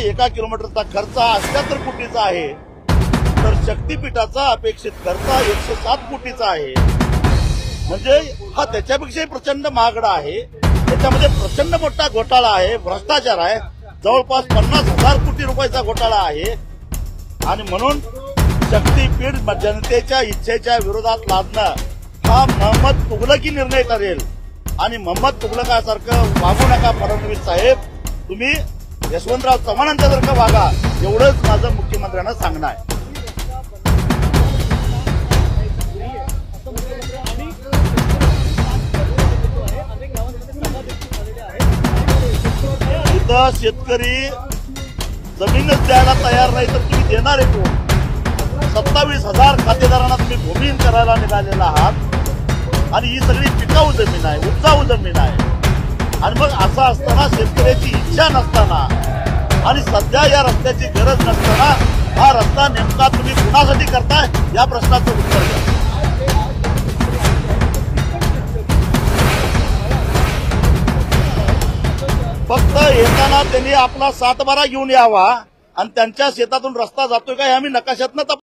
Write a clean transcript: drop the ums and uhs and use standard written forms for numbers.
1 किलोमीटरचा खर्च हा 78 कोटीचा आहे, तर शक्तीपीठाचा अपेक्षित खर्च 107 कोटीचा आहे. म्हणजे हा त्याच्यापेक्षाही प्रचंड महागडा आहे. त्याच्यामध्ये प्रचंड मोठा घोटाळा आहे, भ्रष्टाचार आहे, जवळपास 50,000 कोटी रुपयाचा घोटाळा आहे. आणि म्हणून शक्तीपीठ जनतेच्या इच्छेच्या विरोधात लादणं हा मोहम्मद तुघलकी निर्णय ठरेल. आणि मोहम्मद तुघलकासारखं वागू नका फडणवीस साहेब, तुम्ही यशवंतराव चव्हाणांच्यासारखं वागा, एवढंच माझं मुख्यमंत्र्यांना सांगणं आहे. इथं शेतकरी जमीनच द्यायला तयार नाही तर तुम्ही देणार आहे कोण? 27,000 खातेदारांना तुम्ही भूमिहीन करायला निघालेला आहात आणि ही सगळी टिकाऊ जमीन आहे, उपजाऊ जमीन आहे. आणि मग असं असताना शेतकऱ्याची इच्छा नसताना आणि सध्या या रस्त्याची गरज नसताना हा रस्ता नेमका तुम्ही कुणासाठी करताय या प्रश्नाचं उत्तर द्या. फक्त येताना त्यांनी आपला 7-12 घेऊन यावा आणि त्यांच्या शेतातून रस्ता जातोय का हे आम्ही नकाशातनं